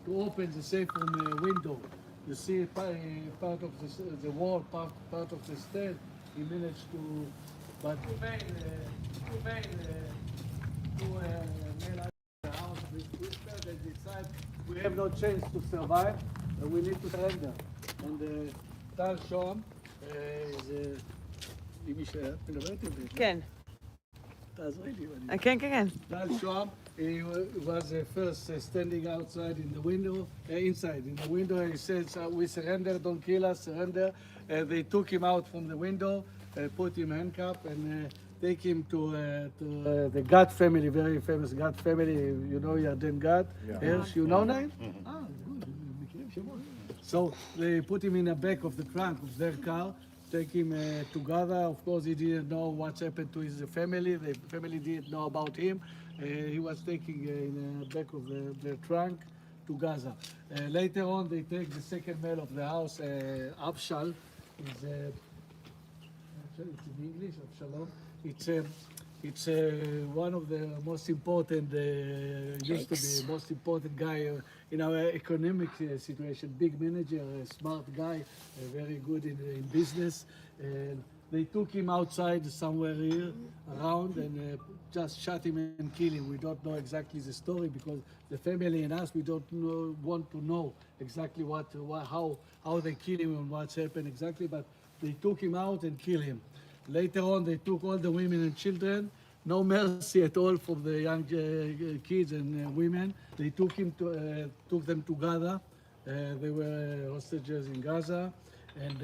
to open the safe room window. You see part of the wall, part of the stairs. He managed to, but two men the house with whisper. They decide we have no chance to survive. We need to surrender. And Tal Shom is. מי שאת מדברת עם זה. כן. תעזרי לי. כן, כן, כן. Tal Shom, he was first standing outside in the window, inside in the window. He says, "We surrender. Don't kill us. Surrender." They took him out from the window, put him handcuffed, and take him to the Gad family, very famous Gad family. You know Yarden Gad. Hirsch, you know name? Ah, good. So they put him in the back of the trunk of their car. Take him to Gaza. Of course, he didn't know what's happened to his family. The family didn't know about him. He was taken in the back of the trunk to Gaza. Later on, they take the second male of the house, Abshal. It's in English, Abshalom. It's one of the most important, used to be most important guy in our economic situation. Big manager, a smart guy, very good in business. And they took him outside somewhere here around and just shot him and killed him. We don't know exactly the story because the family and us, we don't want to know exactly how they killed him and what's happened exactly, but they took him out and killed him. Later on, they took all the women and children. No mercy at all for the young kids and women. They took them to Gaza. They were hostages in Gaza, and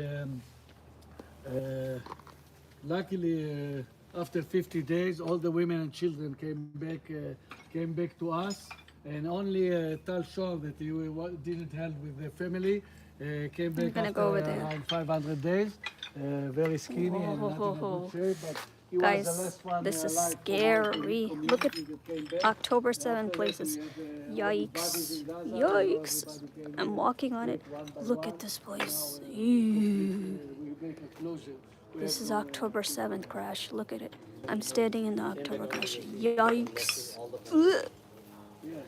luckily, after 50 days, all the women and children came back to us, and only Tal Shor that he didn't help with the family came back after around 500 days. Very skinny and not in a good shape, but he Guys, was the last one this is alive from scary. our Look at community that came back. October 7 After that, places. we had, all the Yikes. bodies in Gaza, Yikes. everybody came I'm in, walking on it. one by Look one. at this place. Now, Ew. we make a closure. We This have is to, October 7th crash. Look at it. I'm standing in the October crash. Yikes. Ugh. yeah,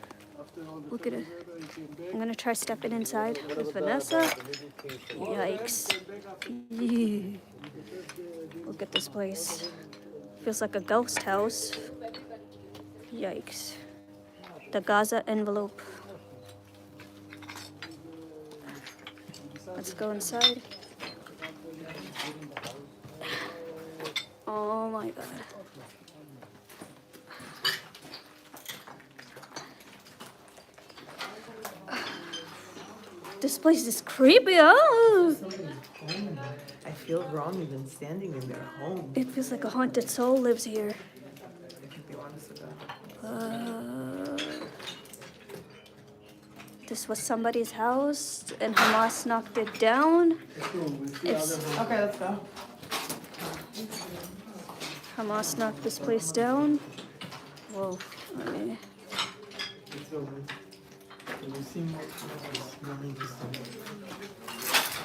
after all the Look at it. family came back, I'm gonna try stepping inside with Vanessa. Yikes. Ew. Look at this place. Feels like a ghost house. Yikes. The Gaza envelope. Let's go inside. Oh my god. This place is creepy. Oh. I feel wrong even standing in their home. It feels like a haunted soul lives here. This was somebody's house and Hamas knocked it down. It's, Okay, let's go. Hamas knocked this place down. Whoa. I mean,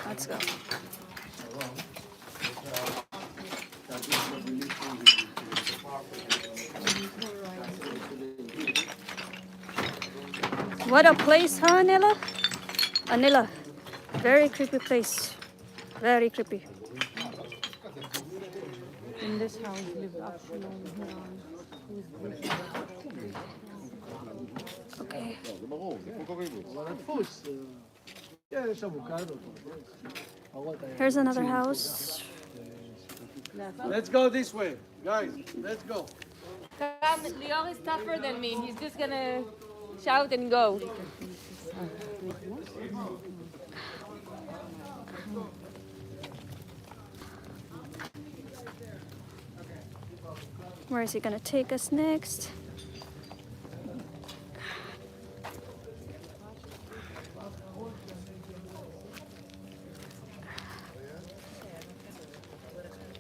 let's go. What a place, huh, Anila? Anila. Very creepy place. Very creepy. In this house lived Absalom. Okay. Here's another house. let's go this way, guys. Let's go. Come, Lior is tougher than me. He's just gonna shout and go. Where is he gonna take us next?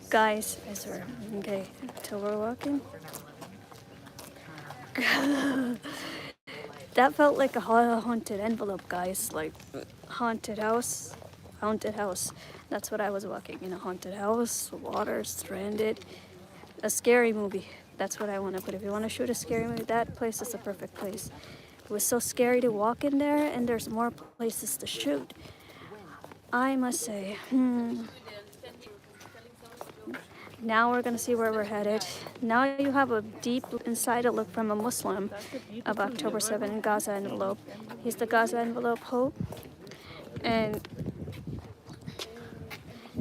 Guys, I swear. Okay, till we're walking. That felt like a haunted envelope, guys. Like haunted house. Haunted house. That's what I was walking in, a haunted house, water, stranded. A scary movie. That's what I want to put. If you want to shoot a scary movie, that place is a perfect place. It was so scary to walk in there, and there's more places to shoot. I must say, Now we're gonna see where we're headed. Now you have a deep insider look from a Muslim of October 7 in Gaza envelope. He's the Gaza envelope hope. And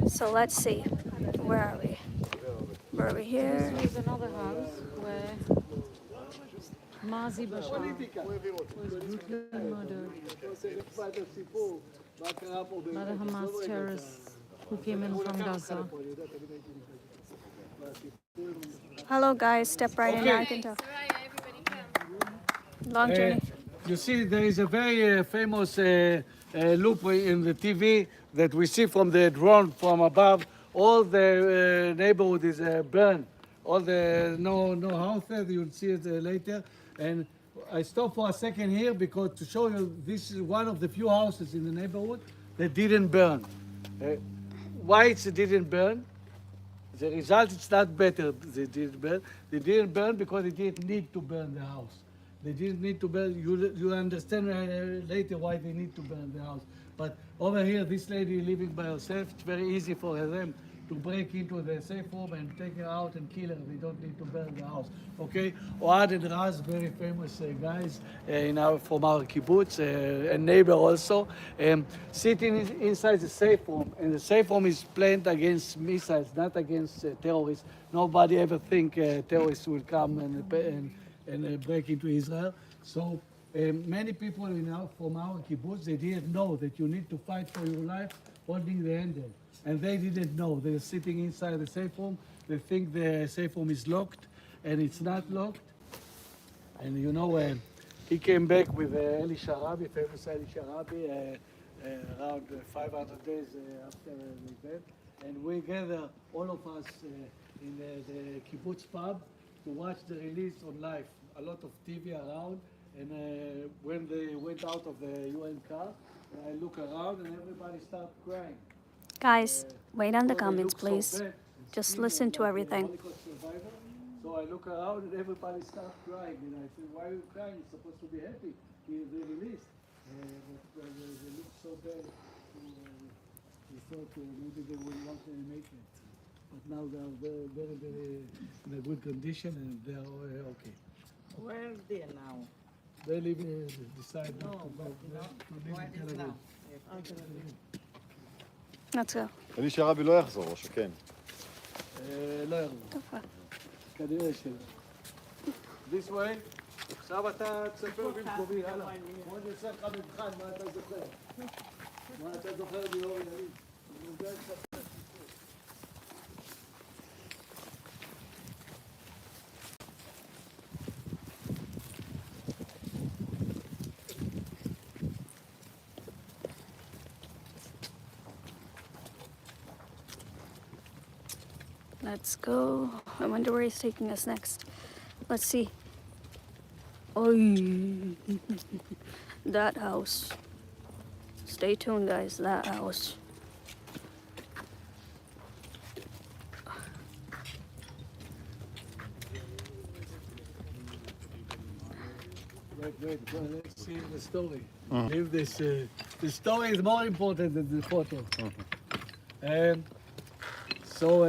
so let's see, where are we? Where are we here? This was another house where Mazi Bashar was brutally murdered by the Hamas terrorists who came in from Gaza. Hello guys, step right in, I can tell. Long journey. You see, there is a very famous loop in the TV that we see from the drone from above. All the neighborhood is burned. All the no houses. You'll see it later. And I stop for a second here because to show you this is one of the few houses in the neighborhood that didn't burn. Why it didn't burn? The result is not better. They didn't burn. They didn't burn because they didn't need to burn the house. They didn't need to burn. You understand later why they need to burn the house. But over here, this lady living by herself. It's very easy for them to break into the safe room and take her out and kill her. They don't need to burn the house. Okay? Oad and Raz, very famous guys from our kibbutz, a neighbor also, sitting inside the safe room. And the safe room is planned against missiles, not against terrorists. Nobody ever think terrorists will come and break into Israel. So many people from our kibbutz, they didn't know that you need to fight for your life holding the handle. And they didn't know. They're sitting inside the safe room. They think the safe room is locked, and it's not locked. And you know, he came back with Eli Sharabi, famous Eli Sharabi, around 500 days after the event. And we gather, all of us, in the kibbutz pub to watch the release on live. A lot of TV around. And when they went out of the UN car, I look around and everybody started crying. Guys, wait on the comments, please. Just listen to everything. So I look around and everybody starts crying. And I said, why are you crying? You're supposed to be happy. They released. But they look so bad. We thought maybe they would not make it. But now they are very, very in a good condition and they are okay. Where are they now? They live decide not to go. To live in Tel Aviv. Let's go. אלי שרבי לא יחזור, או שכן? לא ירדו. כנראה שלא. This way. עכשיו אתה תספר במקומי, יאללה. בוא נעשה לך מבחן, מה אתה זוכר? מה אתה זוכר מאור ילין? אני יודע לספר. Let's go. I wonder where he's taking us next. Let's see. Oh, that house. Stay tuned, guys. That house. Wait, let's see the story. Leave this. The story is more important than the photo. So,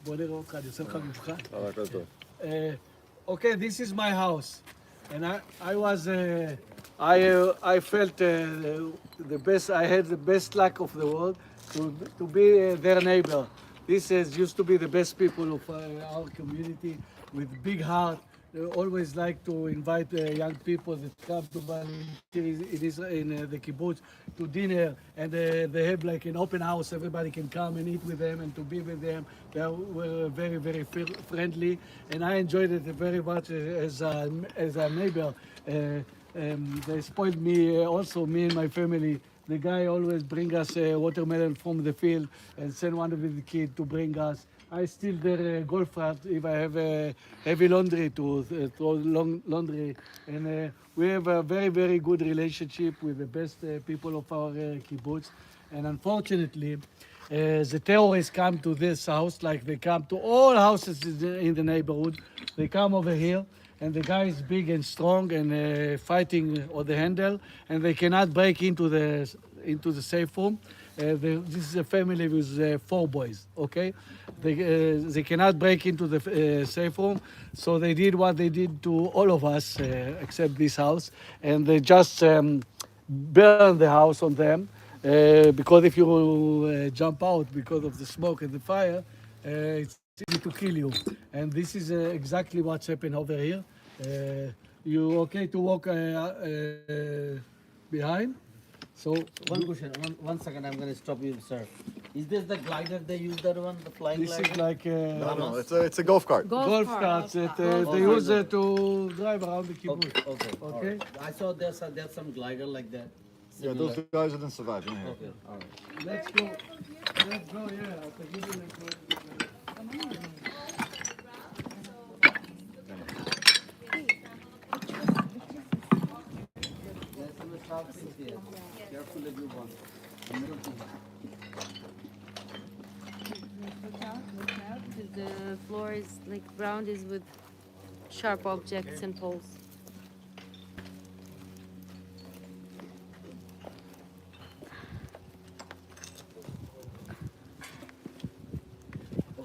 בוא נראה אותך, אני עושה לך מבחן. הכל טוב. Okay, this is my house, and I felt the best. I had the best luck of the world to be their neighbor. This used to be the best people of our community with big heart. They always like to invite young people that come to volunteer in the kibbutz to dinner, and they have like an open house. Everybody can come and eat with them and to be with them. They were very, very friendly, and I enjoyed it very much as a neighbor. They spoiled me also, me and my family. The guy always bring us watermelon from the field and send one of the kids to bring us. I steal their golf cart if I have heavy laundry to throw laundry. And we have a very, very good relationship with the best people of our kibbutz. And unfortunately, the terrorists come to this house like they come to all houses in the neighborhood. They come over here and the guy is big and strong and fighting on the handle, and they cannot break into the safe room. This is a family with 4 boys. Okay, they cannot break into the safe room, so they did what they did to all of us except this house, and they just burn the house on them. Because if you jump out because of the smoke and the fire, it's easy to kill you. And this is exactly what's happened over here. You okay to walk behind? So One question, one second, I'm going to stop you, sir. Is this the glider they use, that one, the flying this glider? is like No, it's a golf cart. golf carts that they use to drive around the kibbutz. Okay, okay. all Okay. right. I saw there's some glider like that. Yeah, those guys didn't survive. Yeah. Okay, all right. Let's go. Let's go. Yeah, I'll give you the There's some sharp things here. Careful if you want. Look out, because the floor is like ground is with sharp objects and poles.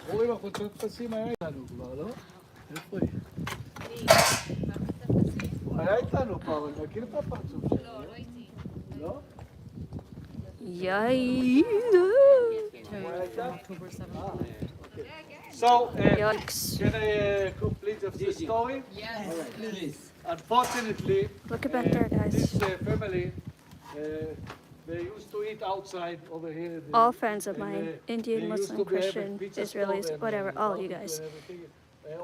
בחורים החולצות טפסים היה איתנו כבר, לא? איפה היא? הוא היה איתנו פעם, אני מכיר את הפרצוף שלו. לא, לא איתי. לא? Yikes. October 7th. So, Yikes. can I complete the story? All right, please. Unfortunately, Look at back there, guys. this family, they used to eat outside over here. All friends of And, mine, they Indian, used Muslim, to be having Christian, pizza Israelis, stove and, whatever, all you barbecue guys. and everything.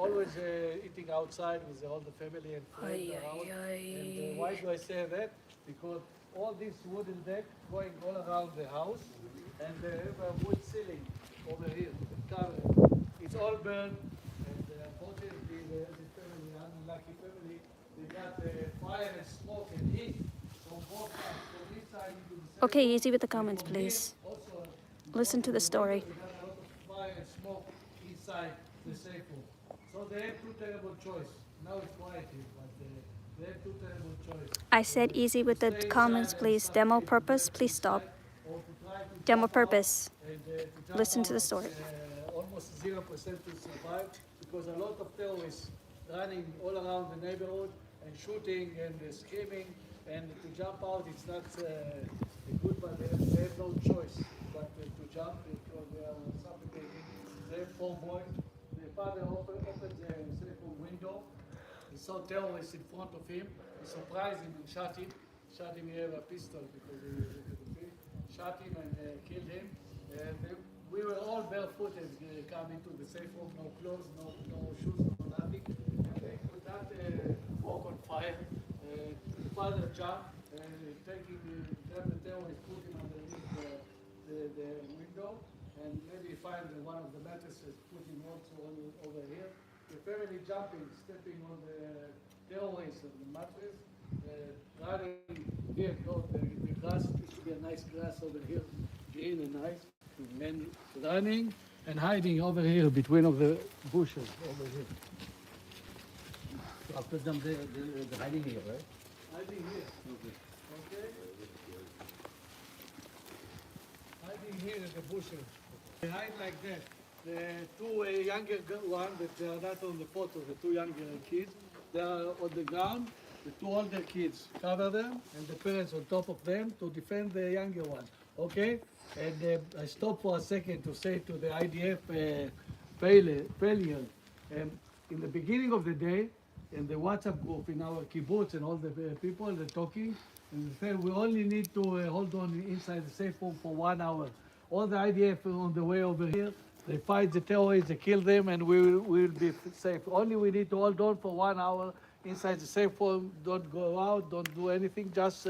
Always eating outside with all the family and friends Ay, around. ay, And why do I say that? Because all this wooden deck going all around the house, and they have a wood ceiling over here, covered. It's all burned, and unfortunately, this family, unlucky family, they got fire and smoke and heat from both sides, from this side into the center. Okay, easy with the comments, please. Also, Listen to the story. they got a lot of fire and smoke inside the safe room. So they have two terrible choices. Now it's quiet here, but they have two terrible choices. I said easy with the comments, please. Demo purpose, please stop. Or to try to Demo jump out purpose. and, to jump Listen out, to the story. Almost 0% to survive because a lot of terrorists running all around the neighborhood and shooting and screaming, and to jump out it's not good, but they have no choice but to jump because they are suffocating. They have 4 boys. The father opened the safe room window. He saw terrorists in front of him. He surprised him and shot him. Shot him, he had a pistol because he was a pedophile. Shot him and killed him. We were all barefooted coming to the safe room, no clothes, no shoes, no nothing. And they could not walk on fire. The father jumped, grab the terrorist, put him underneath the window, and maybe find one of the mattresses, put him also over here. The family jumping, stepping on the terrorist on the mattress, running here, the grass, used to be a nice grass over here, green and nice. Men running and hiding over here between of the bushes over here. So after them, they're hiding here, right? Hiding here. Okay. Hiding here in the bushes. They hide like that. The 2 younger ones that are not on the photo, the 2 younger kids, they are on the ground. The 2 older kids cover them, and the parents on top of them to defend the younger one. Okay? And I stopped for a second to say to the IDF failure. In the beginning of the day, in the WhatsApp group in our kibbutz and all the people, they're talking, and they say we only need to hold on inside the safe room for 1 hour. All the IDF on the way over here, they fight the terrorists, they kill them, and we will be safe. Only we need to hold on for 1 hour inside the safe room. Don't go out, don't do anything, just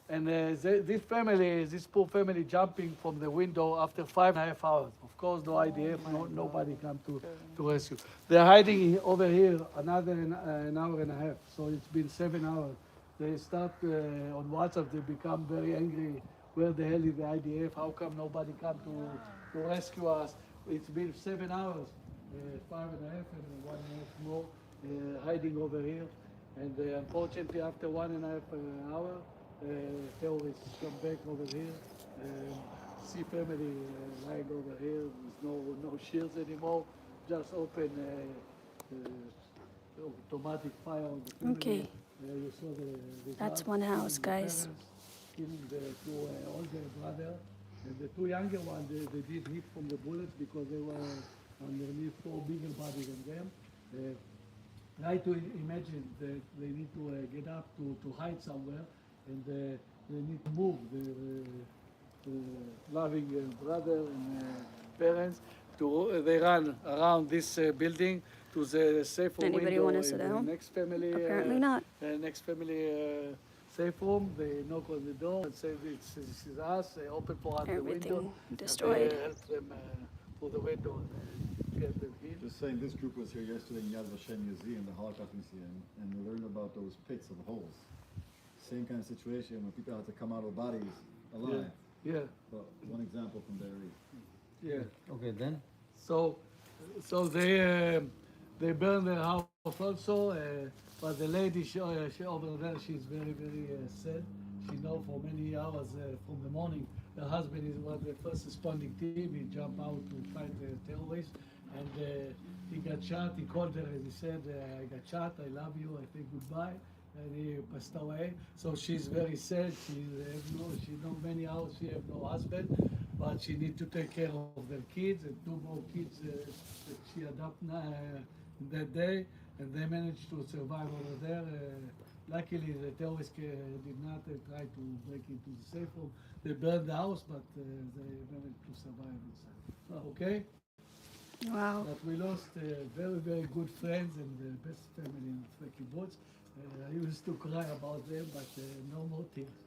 this family, this poor family, jumping from the window after 5.5 hours. Of course, no IDF, nobody come to rescue. They're hiding over here another an hour and a half. So it's been 7 hours. They start on WhatsApp. They become very angry. Where the hell is the IDF? How come nobody come to rescue us? It's been 7 hours, 5.5 and 1.5 more. hiding over here. And unfortunately, after 1.5 hour, terrorists come back over here. See family lying over here with no shields anymore. Just open automatic fire on the family. Okay. You saw the That's guards one house, killing the guys. parents, killing the two older brother. And the two younger ones, they did hit from the bullets because they were underneath 4 bigger bodies than them. Try to imagine that they need to get up to hide somewhere, and they need to move the loving brother and parents. They run around this building to the safe room Anybody window wanna in sit the down? next family. Apparently not. Next family safe room. They knock on the door and say this is us. They open for us the window. Everything destroyed. And help them through the window and get them in. Just saying, this group was here yesterday in Yad Vashem Museum, the Holocaust Museum, and we learned about those pits of holes. Same kind of situation when people had to come out of bodies alive. Yeah, But one example from Be'eri. yeah. Okay, then? So they burned their house also, but the lady she over there, she's very sad. She know for many hours from the morning, her husband was the first responding team. He jumped out to fight the terrorists, and he got shot. He called her and he said, "I got shot. I love you. I think goodbye." And he passed away. So she's very sad. She know many hours she have no husband, but she need to take care of their kids and 2 more kids that she adopted that day, and they managed to survive over there. Luckily, the terrorists did not try to break into the safe room. They burned the house, but they managed to survive inside. Okay? Wow. But we lost very good friends and the best family in the kibbutz. I used to cry about them, but no more tears.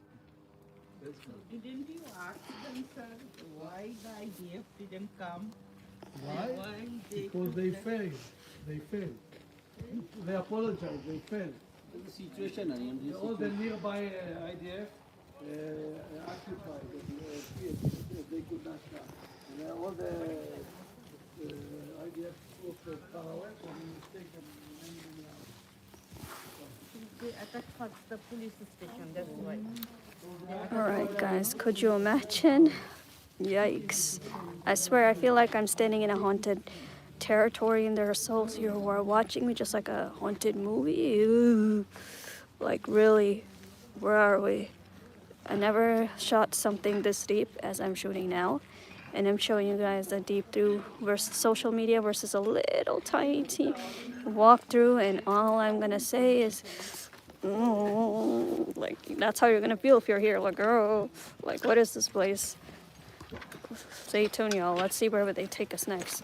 That's good. Didn't you ask them, sir, why the IDF didn't come? Why? Because took they the- failed. They failed. They apologize. They failed. The situation, All the nearby IDF occupied and they could not come. And all the IDF troops were far away from taken many hours. They attacked first the police station, that's why. Alright, guys, could you imagine? Yikes. I swear, I feel like I'm standing in a haunted territory and there are souls here who are watching me just like a haunted movie. Ew. Like, really, where are we? I never shot something this deep as I'm shooting now. And I'm showing you guys the deep through versus social media versus a little tiny walkthrough. And all I'm gonna say is, like, that's how you're gonna feel if you're here. Like, oh, like, what is this place? Stay tuned, y'all. Let's see where they take us next.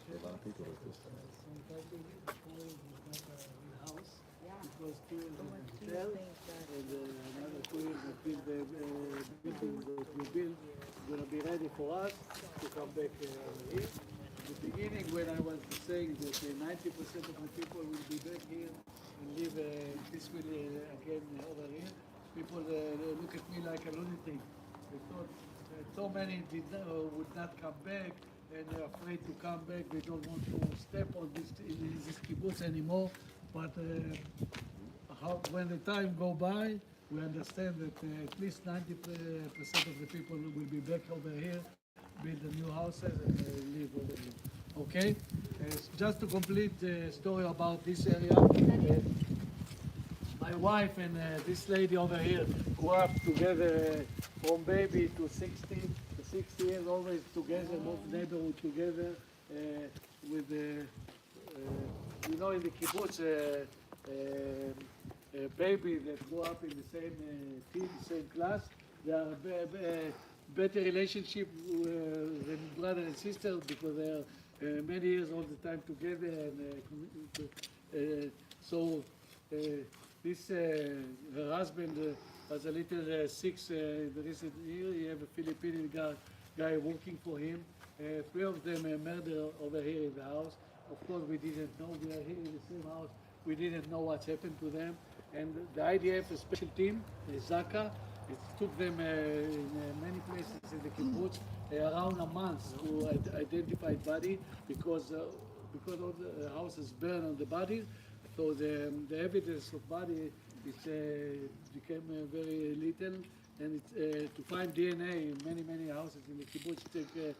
A lot of people with this. House. It was 2 years in hotel, and another 2 years until the building that we built is going to be ready for us to come back here. In the beginning, when I was saying that 90% of the people will be back here and live peacefully again over here, people look at me like a lunatic. They thought so many would not come back, and they're afraid to come back. They don't want to step on this kibbutz anymore. But when the time go by, we understand that at least 90% of the people will be back over here, build the new houses and live over here. Okay? Just to complete the story about this area, my wife and this lady over here grew up together from baby to 60 years, always together, moved neighborhood together with you know, in the kibbutz, a baby that grew up in the same team, same class. They are better relationship than brother and sister because they are many years all the time together, and so this her husband was a little sick in the recent year. He have a Filipino guy working for him. Three of them murdered over here in the house. Of course, we didn't know. We are here in the same house. We didn't know what's happened to them. And the IDF, a special team, Zaka, it took them in many places in the kibbutz around a month to identify body because all the houses burned on the bodies. So the evidence of body became very little, and to find DNA in many houses in the kibbutz take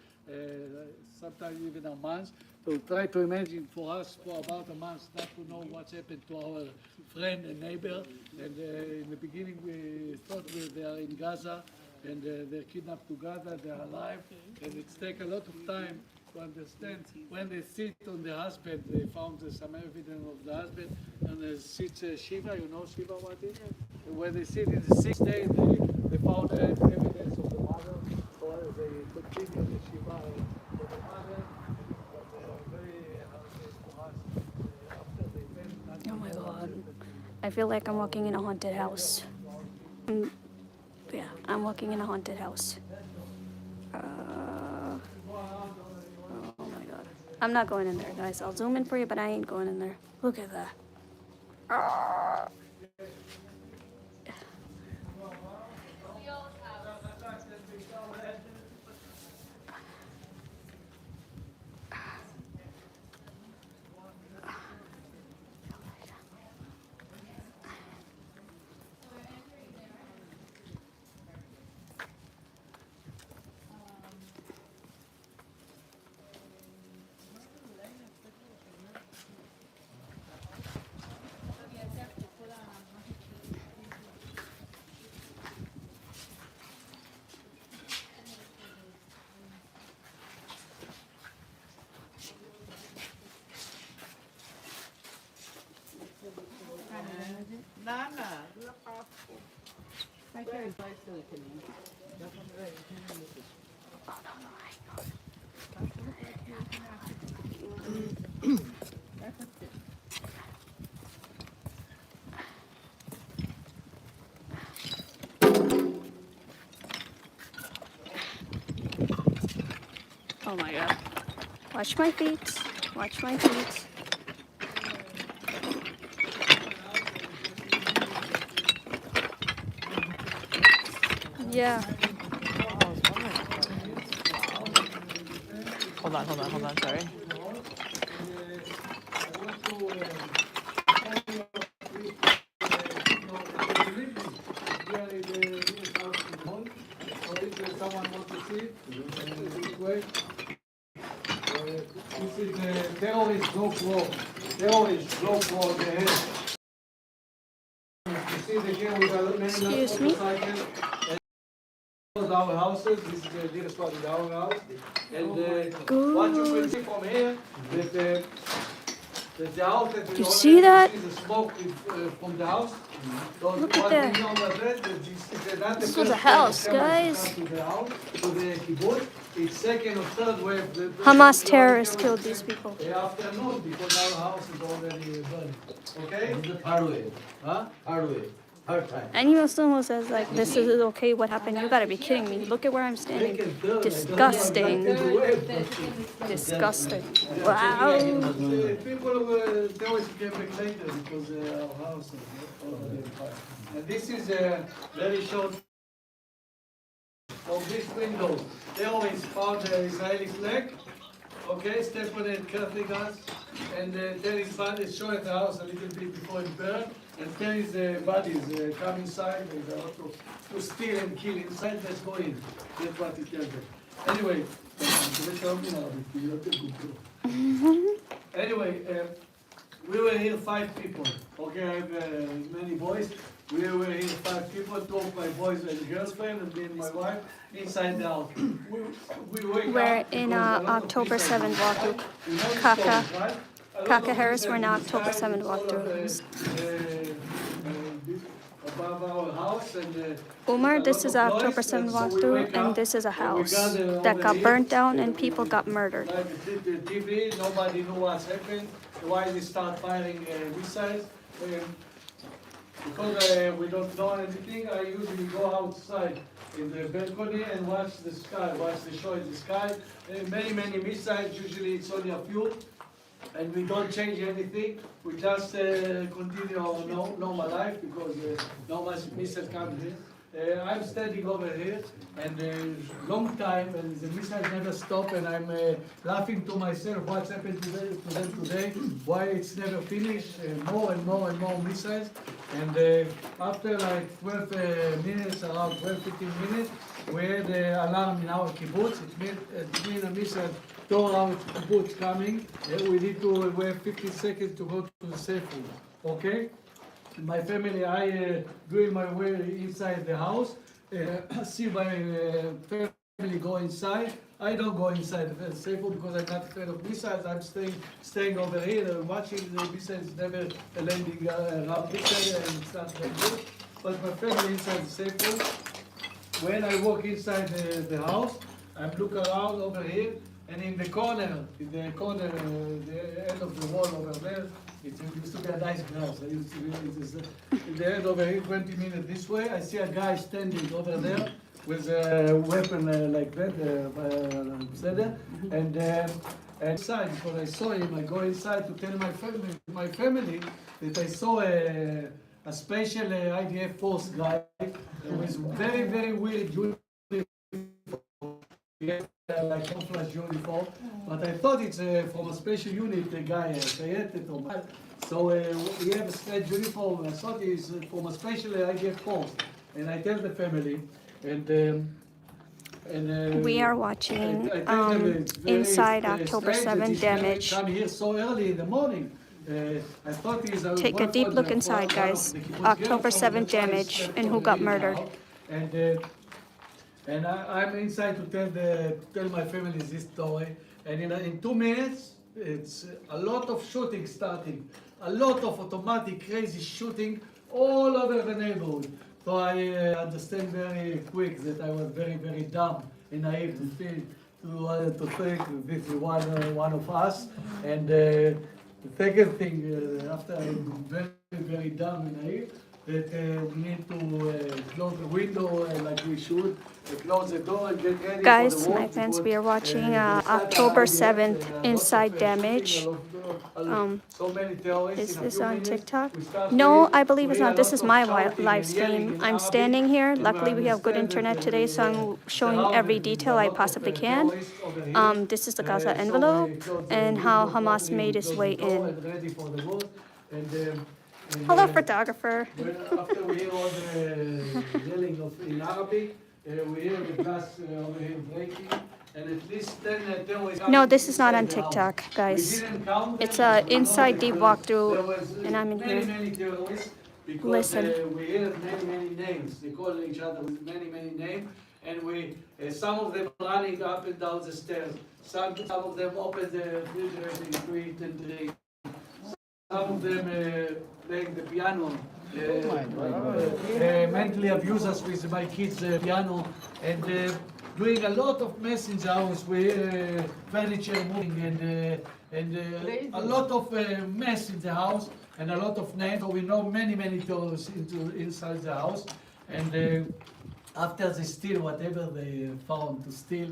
sometimes even a month. So try to imagine for us for about a month not to know what's happened to our friend and neighbor. And in the beginning we thought they are in Gaza and they're kidnapped to Gaza, they're alive. And it's take a lot of time to understand. When they sit on the husband, they found some evidence of the husband, and they sit Shiva, you know Shiva what it is? And when they sit in the 6th day, they found evidence of the mother, or they continue the Shiva for the mother. Oh my god. I feel like I'm walking in a haunted house. Yeah, I'm walking in a haunted house. Oh my god. I'm not going in there, guys. I'll zoom in for you, but I ain't going in there. Look at that. Nana, look up. Oh my god. Watch my feet. Watch my feet. Yeah. Hold on, sorry. Someone wants to see this way. This is the terrorist block wall. Terrorist block wall. You see the girl with a Excuse me? Our houses. This is the dearest one in our house. And what you can see from here that the house that we You see that? see the smoke from the house. So Look at what that. we know about that, This was a house, guys. To the kibbutz. It's second or third wave. Hamas terrorists killed these people. Afternoon because our house is already burned. Okay? This is the third way. Huh? Third way. Third time. Any Muslim who says like this is okay, what happened? You gotta be kidding me. Look at where I'm standing. Disgusting. Disgusting. Wow. People they always came back later because our house is already fire. And this is a very short of this window. They always found the Israeli flag. Okay, step on it carefully, guys. And then his body show at the house a little bit before it burned. And then his bodies come inside. They want to steal and kill inside. Let's go in. That's what he tells them. Anyway, we were here 5 people. Okay, I have many boys. We were here 5 people. 2 of my boys and girlfriend, and me and my wife inside the house. We wake We're up in because a lot of October people- 7th walkthrough. You know the Kaka. story, right? A lot Kaka of Harris, people we're now inside October 7th with all of walkthrough. above our house. And Umar, a this lot is of October noise, 7 and so we walkthrough, wake and up, this is a and we house gather that over got here, burnt down and we people got murdered. like the TV, nobody knew what's happened, why they start firing missiles. Because we don't know anything, I usually go outside in the balcony and watch the sky, watch the show in the sky. Many missiles, usually it's only a few, and we don't change anything. We just continue our normal life because no missiles come here. I'm standing over here, and long time, and the missiles never stop, and I'm laughing to myself what's happened to them today, why it's never finished, more and more missiles. And after like 12 minutes, around 12-15 minutes, we had the alarm in our kibbutz. It means a missile tore our kibbutz coming. We need to wait 15 seconds to go to the safe room, okay? My family, I doing my way inside the house, see my family go inside. I don't go inside the safe room because I'm not afraid of missiles. I'm staying over here, watching the missiles never landing around missile, and it's not very good. But my family inside the safe room. When I walk inside the house, I look around over here, and in the corner, the end of the wall over there, it used to be a nice grass. I used to be, it is in the end over here, 20 minutes this way. I see a guy standing over there with a weapon like that, and inside, because I saw him, I go inside to tell my family that I saw a special IDF force guy with very weird uniform. Like camouflage uniform, but I thought it's from a special unit, the guy, so he have a strange uniform. I thought he's from a special IDF force, and I tell the family, and We are watching I tell them it's very Inside October strange that 7 this guy damage. come here so early in the morning. I thought he's Take a deep look inside, guys. October 7 damage and who got murdered. And I'm inside to tell my family this story. And in 2 minutes, it's a lot of shooting starting, a lot of automatic crazy shooting all over the neighborhood. So I understand very quick that I was very dumb and naive to think this is one of us. And the second thing, after I'm very dumb and naive, that we need to close the window like we should, close the door and get ready Guys, for the war. my friends, we are because, watching the start October of IDF, 7th lots of Inside shooting, Damage. so many terrorists Is in a this few on minutes. TikTok? We start No, hearing- I believe it's we hear not. This a is lot my of shouting live and yelling stream. in I'm Arabic, standing here. and Luckily, we have good understand internet that today, so I'm showing every detail I possibly can. This is the Gaza envelope and how Hamas made its way in. Hello, photographer. After we hear all the yelling in Arabic, we hear the glass over here breaking, and at least 10 terrorists. No, this is not on inside the house. TikTok, guys. We didn't count them, It's but a we know inside that deep there walkthrough, was and I'm in here. many terrorists because Listen. we hear many names. They call each other with many names, and some of them running up and down the stairs. Some of them open the refrigerator to eat and drink. Some of them playing the piano. Mentally abuse us with my kids' piano, and doing a lot of mess in the house. We hear furniture moving and a lot of mess in the house and a lot of names. So we know many terrorists inside the house, and after they steal whatever they found to steal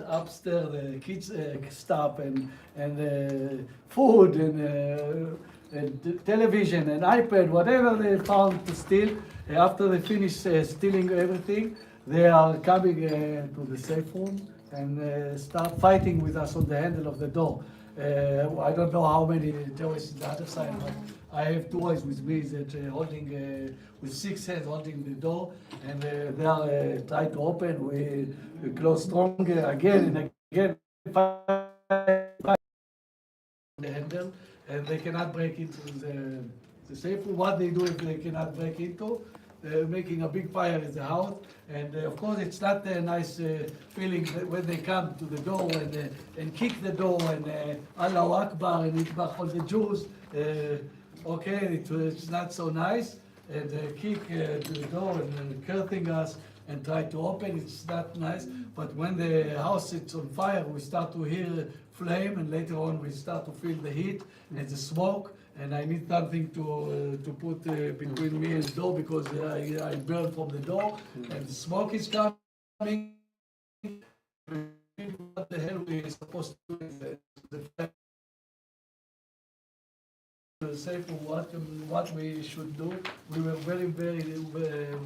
upstairs, the kids stuff and food and television and iPad, whatever they found to steal. After they finish stealing everything, they are coming to the safe room and start fighting with us on the handle of the door. I don't know how many terrorists on the other side, but I have two boys with me that holding, with 6 hands holding the door, and they are trying to open. We close stronger again and again, fight the handle, and they cannot break into the safe room. What they do if they cannot break into? They're making a big fire in the house, and of course it's not a nice feeling when they come to the door and kick the door and Allahu Akbar and Itbach all the Jews. Okay, it's not so nice. and kick the door and cursing us and try to open. It's not nice. But when the house is on fire, we start to hear flame, and later on we start to feel the heat and the smoke. And I need something to put between me and the door because I burn from the door, and the smoke is coming. What the hell we supposed to do? Say for what we should do. We were very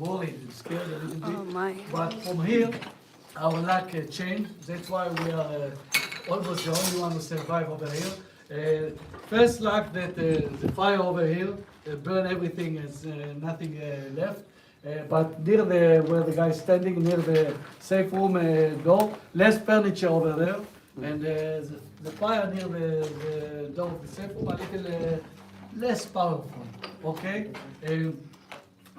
worried and scared a little bit. Oh my. But from here, our luck changed. That's why we are almost the only one who survive over here. First luck that the fire over here burned everything, as nothing left. But near where the guy is standing, near the safe room door, less furniture over there. And the fire near the door of the safe room a little less powerful, okay?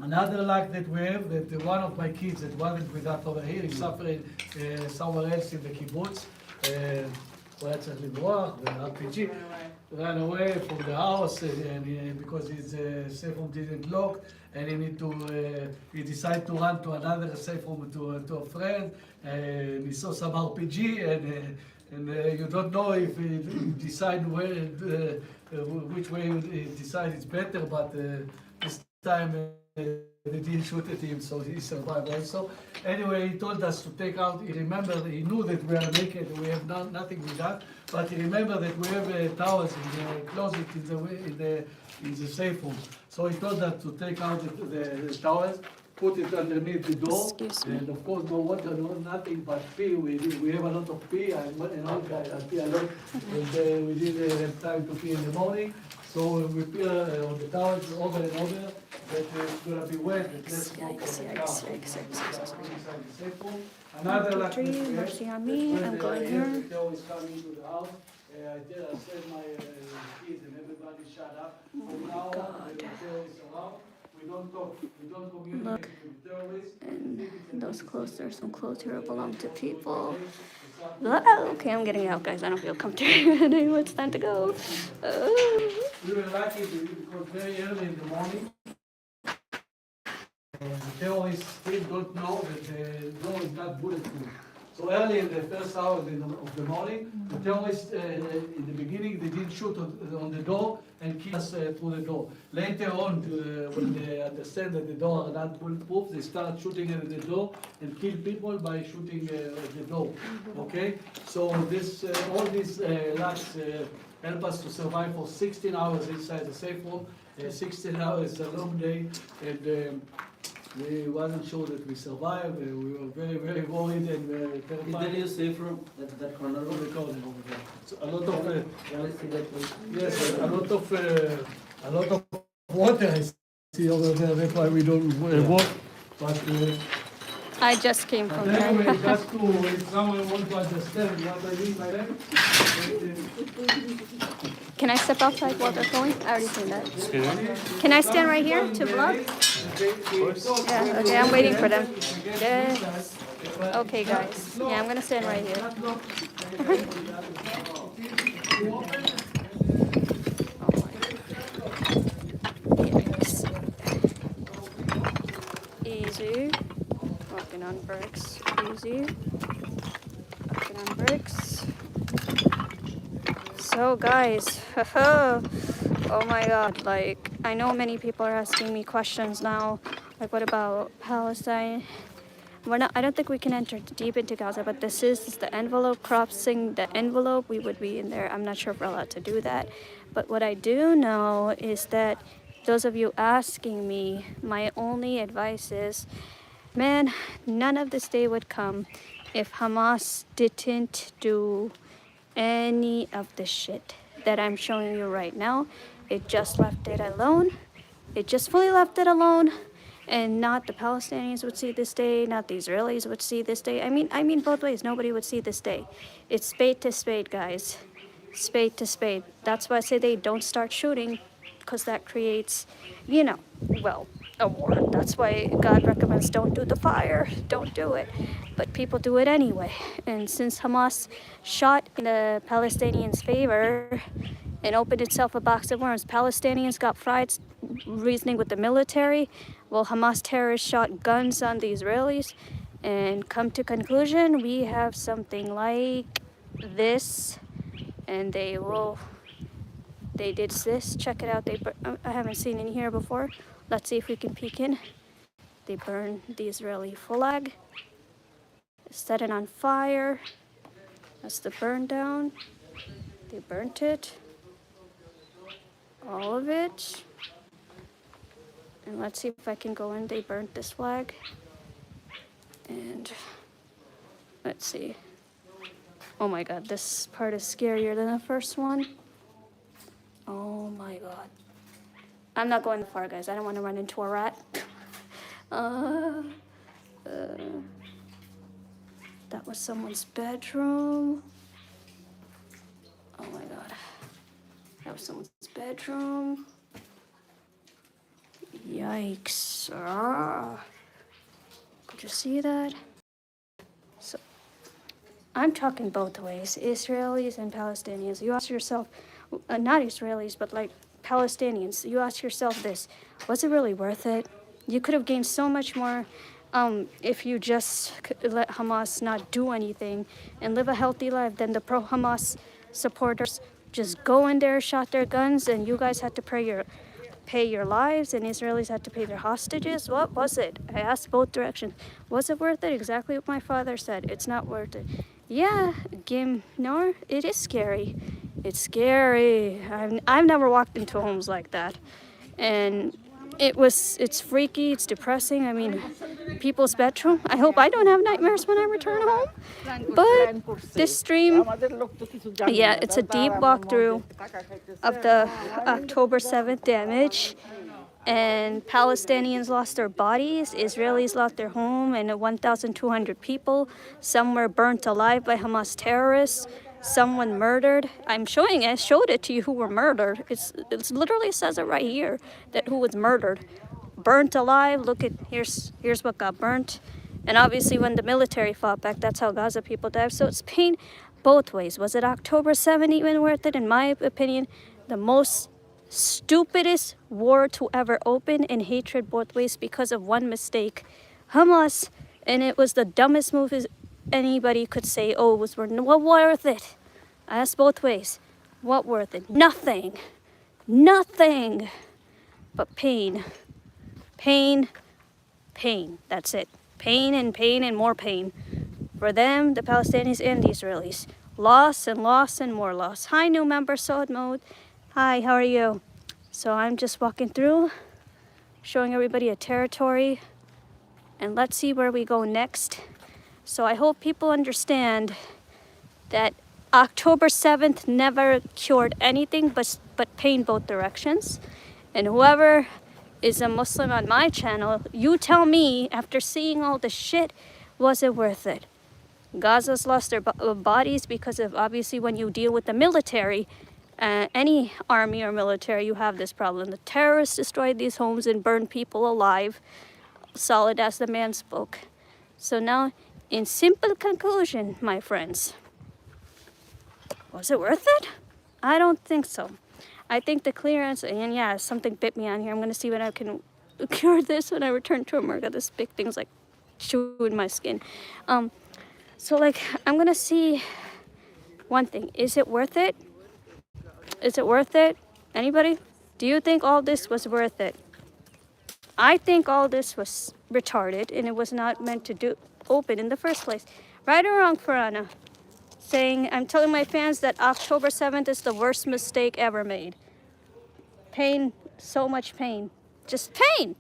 Another luck that we have, that one of my kids that wasn't with us over here, is suffering somewhere else in the kibbutz. הוא היה צריך לברוח, ו-RPG ran away from the house because his safe room didn't lock, and he decided to run to another safe room to a friend, and he saw some RPG, and you don't know if he decide which way he decide it's better, but this time they didn't shoot at him, so he survived also. Anyway, he told us to take out, he remembered, he knew that we are naked, we have nothing with that, but he remembered that we have towels in the closet in the safe room. So he told us to take out the towels, put it underneath the door, and of course no water, no nothing but pee. We have a lot of pee, and all guys pee a lot, and we didn't have time to pee in the morning. So we pee on the towels over and over, that it's going to be wet, that let's go for the Another luck Tree, mercy on me, I'm going here. The terror is coming into the house. I said my kids and everybody shut up. From now on, the terrorists around. We don't talk, we don't communicate with terrorists. And those clothes, there's some clothes here that belong to people. Oh, okay, I'm getting out, guys. I don't feel comfortable anymore. It's time to go. We were lucky because very early in the morning, the terrorists still don't know that the door is not bulletproof. So early in the first hours of the morning, the terrorists, in the beginning, they didn't shoot on the door and kill us through the door. Later on, when they understand that the door are not bulletproof, they start shooting at the door and kill people by shooting at the door. Okay? So all these locks help us to survive for 16 hours inside the safe room. 16 hours is a long day, and we wasn't sure that we survived. We were very worried and terrified. Is that your safe room? That corner room? Recording over there. So a lot of Can I see that please? yes, a lot of water I see over there. That's why we don't walk. But I just came from there. anyway, just to if someone wants to understand what I mean by that. Can I step outside while they're going? I already seen that. Can I stand right here to vlog? Yeah, okay, I'm waiting for them. Yes. Okay, guys. Yeah, I'm gonna stand right here. Yikes. Easy. Walking on bricks. Easy. Walking on bricks. So guys, oh my god, like, I know many people are asking me questions now, like what about Palestine? I don't think we can enter deep into Gaza, but this is the envelope, crossing the envelope, we would be in there. I'm not sure if we're allowed to do that. But what I do know is that those of you asking me, my only advice is, man, none of this day would come if Hamas didn't do any of the shit that I'm showing you right now. It just left it alone. It just fully left it alone. And not the Palestinians would see this day, not the Israelis would see this day. I mean both ways. Nobody would see this day. It's spade to spade, guys. Spade to spade. That's why I say they don't start shooting, because that creates, you know, well, a war. That's why God recommends don't do the fire. Don't do it. But people do it anyway. And since Hamas shot in the Palestinians' favor and opened itself a box of worms, Palestinians got fried reasoning with the military. Well, Hamas terrorists shot guns on the Israelis, and come to conclusion, we have something like this, and they did this. Check it out. I haven't seen in here before. Let's see if we can peek in. They burned the Israeli flag, set it on fire. That's the burn down. They burnt it, all of it. And let's see if I can go in. They burnt this flag. And let's see. Oh my God, this part is scarier than the first one. Oh my God. I'm not going far, guys. I don't want to run into a rat. That was someone's bedroom. Oh my God. That was someone's bedroom. Yikes. Could you see that? So, I'm talking both ways, Israelis and Palestinians. You ask yourself, not Israelis, but like Palestinians, you ask yourself this, was it really worth it? You could have gained so much more if you just let Hamas not do anything and live a healthy life. Then the pro-Hamas supporters just go in there, shot their guns, and you guys had to pay your lives, and Israelis had to pay their hostages. What was it? I asked both directions. Was it worth it? Exactly what my father said. It's not worth it. Yeah, no, it is scary. It's scary. I've never walked into homes like that, and it's freaky, it's depressing. I mean, people's bedroom. I hope I don't have nightmares when I return home. But this stream, yeah, it's a deep walkthrough of the October 7th damage. And Palestinians lost their bodies, Israelis lost their home, and 1,200 people. Some were burnt alive by Hamas terrorists. Someone murdered. I showed it to you who were murdered. It's literally says it right here that who was murdered. Burnt alive. Look at here's what got burnt. And obviously when the military fought back, that's how Gaza people died. So it's pain both ways. Was it October 7th even worth it? In my opinion, the most stupidest war to ever open, and hatred both ways because of one mistake. Hamas, and it was the dumbest move anybody could say, oh, it was worth it. I asked both ways. What worth it? Nothing. Nothing. But pain. Pain. Pain. That's it. Pain and more pain. For them, the Palestinians and the Israelis. Loss and loss and more loss. Hi, new member, Sod Mode. Hi, how are you? So I'm just walking through, showing everybody a territory. And let's see where we go next. So I hope people understand that October 7th never cured anything but pain both directions. And whoever is a Muslim on my channel, you tell me, after seeing all the shit, was it worth it? Gaza's lost their bodies because of, obviously, when you deal with the military, any army or military, you have this problem. The terrorists destroyed these homes and burned people alive, solid as the man spoke. So now, in simple conclusion, my friends, was it worth it? I don't think so. I think the clear answer, and yeah, something bit me on here. I'm going to see when I can cure this when I return to America. This big thing's like chewing my skin. So like, I'm going to see one thing. Is it worth it? Is it worth it? Anybody? Do you think all this was worth it? I think all this was retarded, and it was not meant to open in the first place. Right or wrong, Farana? Saying, I'm telling my fans that October 7th is the worst mistake ever made. Pain, so much pain. Just pain.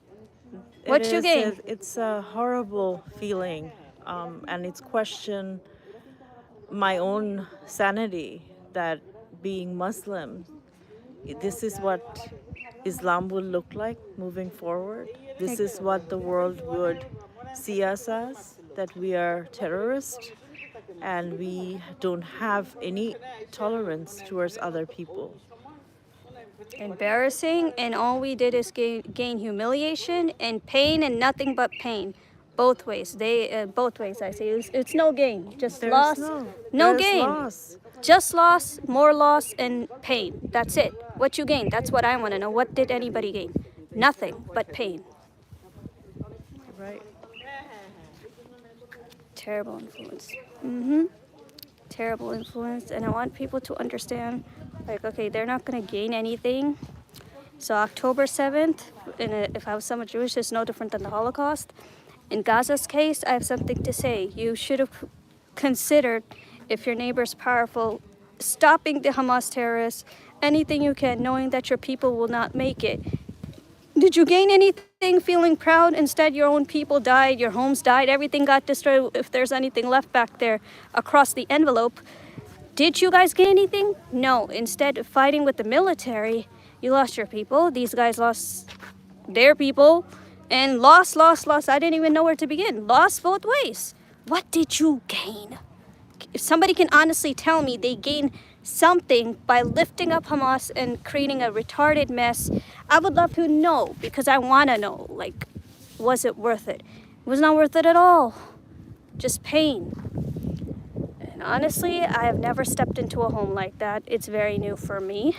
What you gain? It's a horrible feeling, and it's question my own sanity that being Muslim, this is what Islam will look like moving forward. This is what the world would see us as, that we are terrorists and we don't have any tolerance towards other people. Embarrassing, and all we did is gain humiliation and pain, and nothing but pain. Both ways. Both ways, I say. It's no gain. Just There's loss. No there's gain. Loss. Just loss, more loss, and pain. That's it. What you gain? That's what I want to know. What did anybody gain? Nothing but pain. Right. Terrible influence. Terrible influence. And I want people to understand, like, okay, they're not going to gain anything. So October 7th, if I was someone Jewish, it's no different than the Holocaust. In Gaza's case, I have something to say. You should have considered, if your neighbor's powerful, stopping the Hamas terrorists, anything you can, knowing that your people will not make it. Did you gain anything feeling proud? Instead, your own people died, your homes died, everything got destroyed. If there's anything left back there across the envelope, did you guys gain anything? No. Instead of fighting with the military, you lost your people. These guys lost their people and lost. I didn't even know where to begin. Lost both ways. What did you gain? If somebody can honestly tell me they gained something by lifting up Hamas and creating a retarded mess, I would love to know, because I want to know, like, was it worth it? It was not worth it at all. Just pain. And honestly, I have never stepped into a home like that. It's very new for me.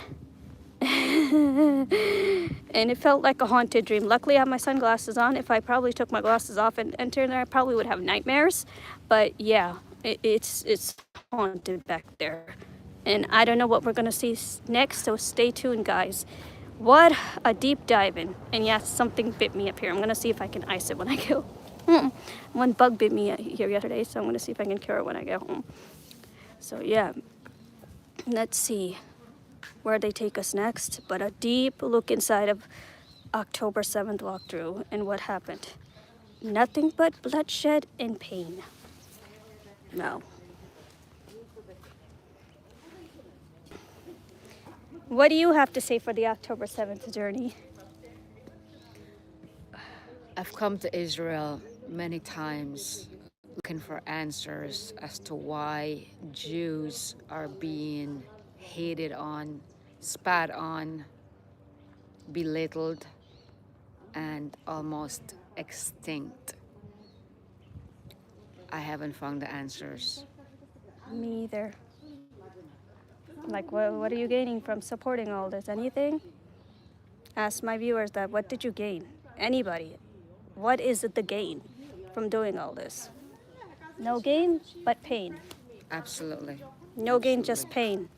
And it felt like a haunted dream. Luckily, I have my sunglasses on. If I probably took my glasses off and entered there, I probably would have nightmares. But yeah, it's haunted back there. And I don't know what we're going to see next, so stay tuned, guys. What a deep dive in. And yes, something bit me up here. I'm going to see if I can ice it when I go. One bug bit me here yesterday, so I'm going to see if I can cure it when I get home. So yeah, let's see where they take us next. But a deep look inside of October 7th walkthrough and what happened. Nothing but bloodshed and pain. No. What do you have to say for the October 7th journey? I've come to Israel many times looking for answers as to why Jews are being hated on, spat on, belittled, and almost extinct. I haven't found the answers. Me either. Like, what are you gaining from supporting all this? Anything? Ask my viewers that. What did you gain? Anybody? What is the gain from doing all this? No gain, but pain. Absolutely. No gain, just pain.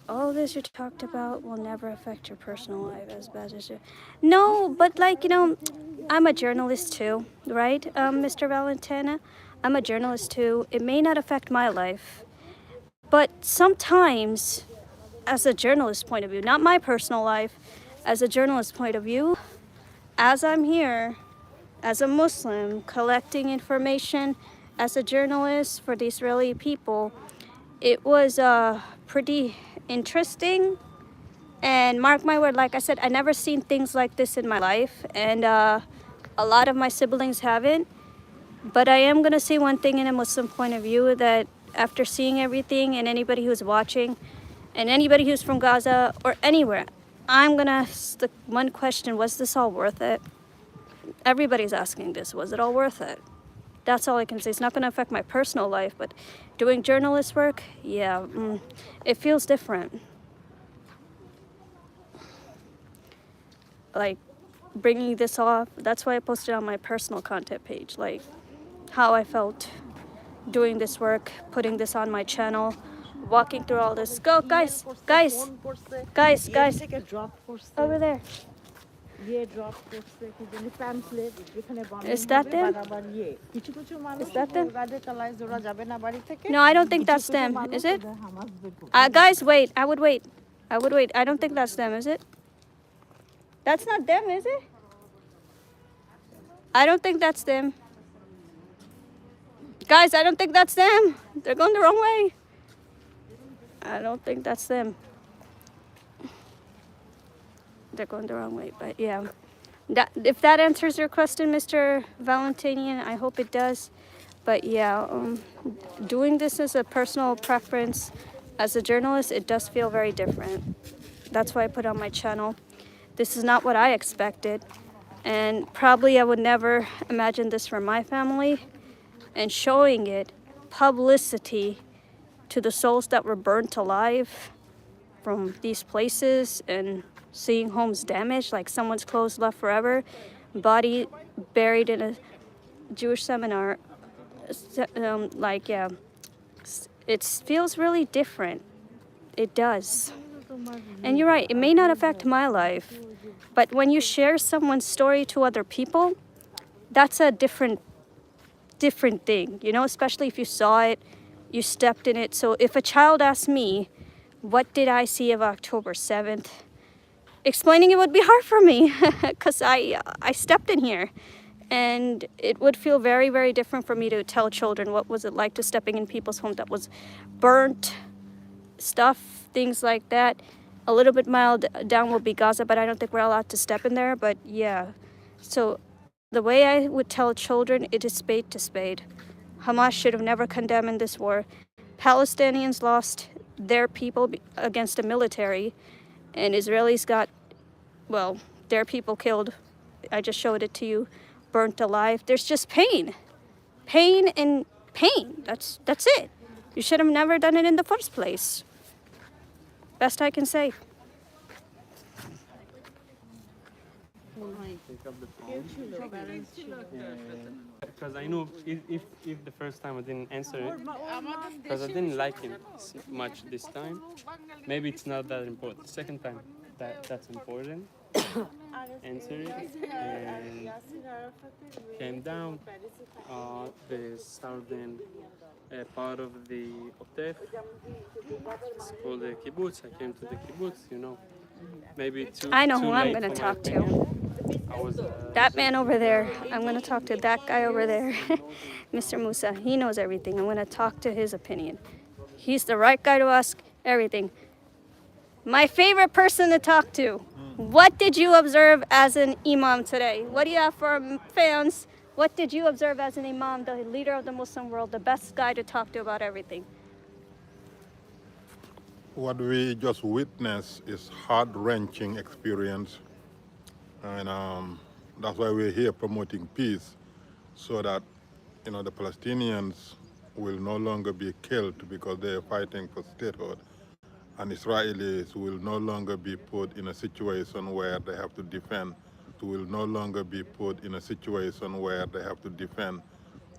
All this you talked about will never affect your personal life as bad as you. No, but like, I'm a journalist too, right, Mr. Valentina? I'm a journalist too. It may not affect my life, but sometimes, as a journalist point of view, not my personal life, as a journalist point of view, as I'm here, as a Muslim, collecting information as a journalist for the Israeli people, it was pretty interesting. And mark my word, like I said, I never seen things like this in my life, and a lot of my siblings haven't. But I am going to say one thing in a Muslim point of view, that after seeing everything, and anybody who's watching, and anybody who's from Gaza or anywhere, I'm going to ask the one question: was this all worth it? Everybody's asking this. Was it all worth it? That's all I can say. It's not going to affect my personal life, but doing journalist work, yeah, it feels different. Like, bringing this off, that's why I posted on my personal content page, like, how I felt doing this work, putting this on my channel, walking through all this. Go, guys, থেকে drop করছে over there. ইয়ে drop করছে কি জানি pamphlet যেখানে Is that them? আবার ইয়ে কিছু কিছু মানুষ Is that them? রাডিকালাইজ ওরা যাবে না বাড়ি থেকে No, I don't think that's them. Is it? Hamas বের করবে। Guys, wait. I would wait. I don't think that's them, is it? That's not them, is it? I don't think that's them. Guys, I don't think that's them. They're going the wrong way. I don't think that's them. They're going the wrong way, but yeah. If that answers your question, Mr. Valentinian, I hope it does. But yeah, doing this as a personal preference, as a journalist, it does feel very different. That's why I put on my channel. This is not what I expected. And probably I would never imagine this for my family. And showing it, publicity to the souls that were burnt alive from these places, and seeing homes damaged, like someone's clothes left forever, body buried in a Jewish seminar. Like, yeah, it feels really different. It does. And you're right, it may not affect my life, but when you share someone's story to other people, that's a different thing, you know, especially if you saw it, you stepped in it. So if a child asked me, what did I see of October 7th? Explaining it would be hard for me because I stepped in here. And it would feel very, very different for me to tell children what was it like to stepping in people's home that was burnt, stuff, things like that. A little bit mild down will be Gaza, but I don't think we're allowed to step in there. But yeah, so the way I would tell children, it is spade to spade. Hamas should have never condemned this war. Palestinians lost their people against the military, and Israelis got, well, their people killed. I just showed it to you, burnt alive. There's just pain. Pain and pain. That's it. You should have never done it in the first place. Best I can say. Because I know if the first time I didn't answer it, because I didn't like him much this time, maybe it's not that important. Second time, that's important. Answer it and came down. The southern part of the Otef, it's called the kibbutz. I came to the kibbutz, you know. Maybe I know who I'm going to talk to. That man over there. I'm going to talk to that guy over there. Mr. Musa. He knows everything. I'm going to talk to his opinion. He's the right guy to ask everything. My favorite person to talk to. What did you observe as an imam today? What do you have for fans? What did you observe as an imam, the leader of the Muslim world, the best guy to talk to about everything? What we just witnessed is heart-wrenching experience, and that's why we're here promoting peace, so that the Palestinians will no longer be killed because they're fighting for statehood, and Israelis will no longer be put in a situation where they have to defend. Will no longer be put in a situation where they have to defend,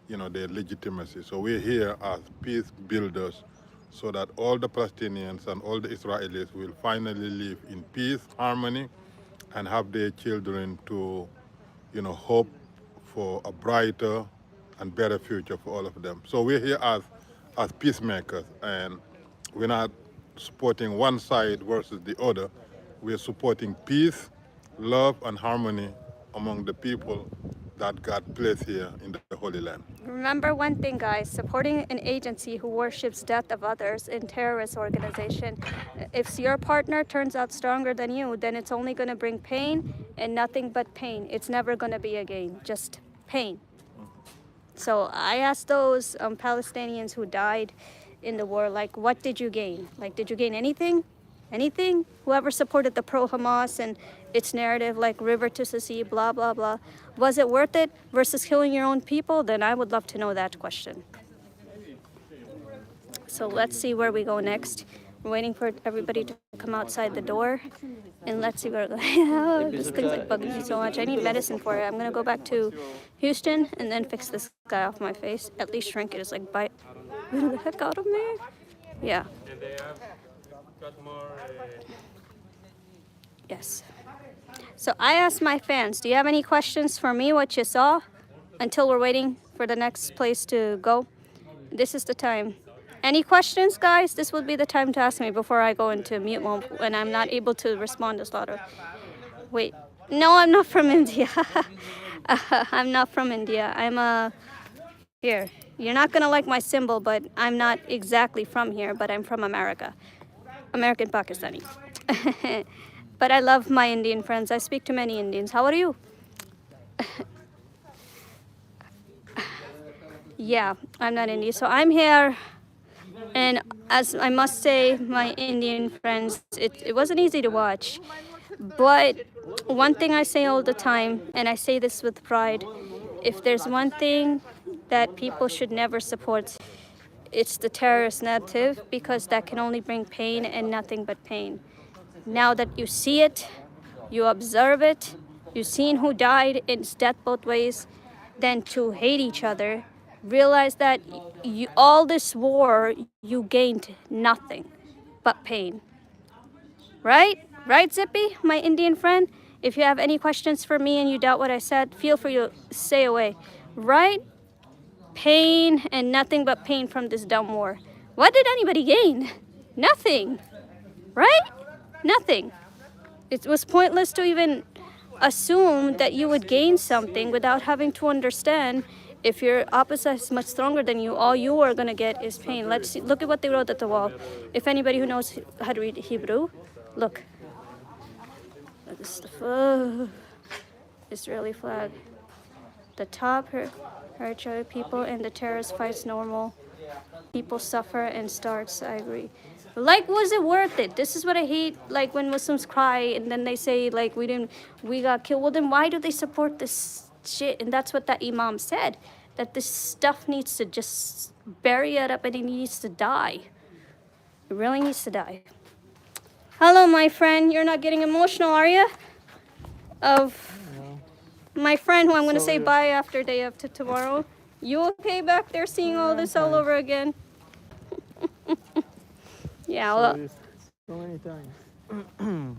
their legitimacy. So we're here as peace builders, so that all the Palestinians and all the Israelis will finally live in peace, harmony, and have their children to, hope for a brighter and better future for all of them. So we're here as peacemakers, and we're not supporting one side versus the other. We're supporting peace, love, and harmony among the people that God placed here in the Holy Land. Remember one thing, guys, supporting an agency who worships death of others in terrorist organization, if your partner turns out stronger than you, then it's only going to bring pain and nothing but pain. It's never going to be a gain, just pain. So I asked those Palestinians who died in the war, like, what did you gain? Like, did you gain anything? Anything? Whoever supported the pro-Hamas and its narrative, like river to the sea, blah, blah, blah. Was it worth it versus killing your own people? Then I would love to know that question. So let's see where we go next. We're waiting for everybody to come outside the door. And let's see where we're going. This thing's like bugging me so much. I need medicine for it. I'm going to go back to Houston and then fix this guy off my face. At least shrink it. It's like, bite the heck out of me. Yeah. And they have got more. Yes. So I asked my fans, do you have any questions for me, what you saw, until we're waiting for the next place to go? This is the time. Any questions, guys? This would be the time to ask me before I go into mute mode when I'm not able to respond to slaughter. Wait. No, I'm not from India. I'm not from India. Here. You're not going to like my symbol, but I'm not exactly from here, but I'm from America. American Pakistani. But I love my Indian friends. I speak to many Indians. How are you? Yeah, I'm not Indian. So I'm here, and as I must say, my Indian friends, it wasn't easy to watch. But one thing I say all the time, and I say this with pride, if there's one thing that people should never support, it's the terrorist narrative, because that can only bring pain and nothing but pain. Now that you see it, you observe it, you've seen who died, it's death both ways, than to hate each other. Realize that all this war, you gained nothing but pain. Right? Right, Zippy, my Indian friend? If you have any questions for me and you doubt what I said, feel free to say away. Right? Pain and nothing but pain from this dumb war. What did anybody gain? Nothing. Right? Nothing. It was pointless to even assume that you would gain something without having to understand if your opposite is much stronger than you, all you are going to get is pain. Let's see, look at what they wrote at the wall. If anybody who knows how to read Hebrew, look. This is the Israeli flag. The top, her people, and the terrorist fights normal. People suffer and starts, I agree. Like, was it worth it? This is what I hate, like when Muslims cry and then they say, like, we got killed. Well, then why do they support this shit? And that's what that imam said, that this stuff needs to just bury it up and it needs to die. It really needs to die. Hello, my friend. You're not getting emotional, are you? Of my friend who I'm going to say bye after day after tomorrow. You okay back there seeing all this all over again? Yeah, well, so many times.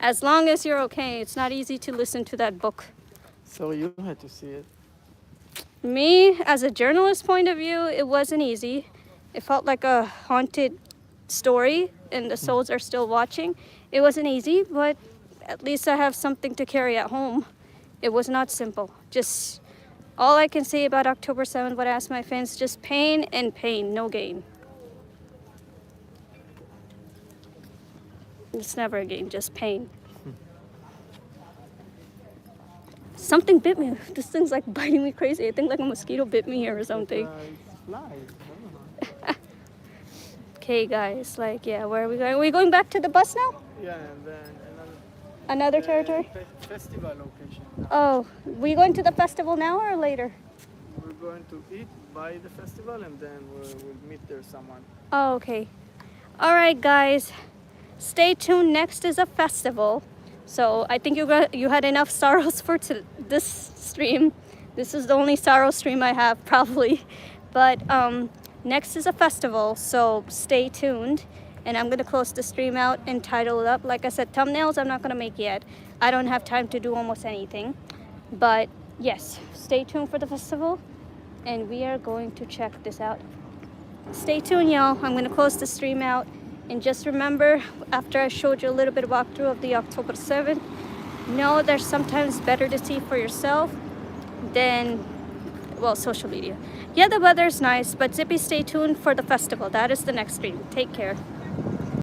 as long as you're okay, it's not easy to listen to that book. So you had to see it. Me, as a journalist point of view, it wasn't easy. It felt like a haunted story and the souls are still watching. It wasn't easy, but at least I have something to carry at home. It was not simple. Just all I can say about October 7th, what I asked my fans, just pain and pain, no gain. It's never a gain, just pain. Something bit me. This thing's like biting me crazy. I think like a mosquito bit me here or something. Okay, guys, like, yeah, where are we going? Are we going back to the bus now? Yeah, and then Another territory? festival location. Oh, we going to the festival now or later? We're going to eat by the festival and then we'll meet there someone. Oh, okay. All right, guys. Stay tuned. Next is a festival. So I think you had enough sorrows for this stream. This is the only sorrow stream I have, probably. But next is a festival, so stay tuned. And I'm going to close the stream out and title it up. Like I said, thumbnails I'm not going to make yet. I don't have time to do almost anything. But yes, stay tuned for the festival. And we are going to check this out. Stay tuned, y'all. I'm going to close the stream out. And just remember, after I showed you a little bit of walkthrough of the October 7th, know there's sometimes better to see for yourself than, well, social media. Yeah, the weather's nice, but Zippy, stay tuned for the festival. That is the next stream. Take care.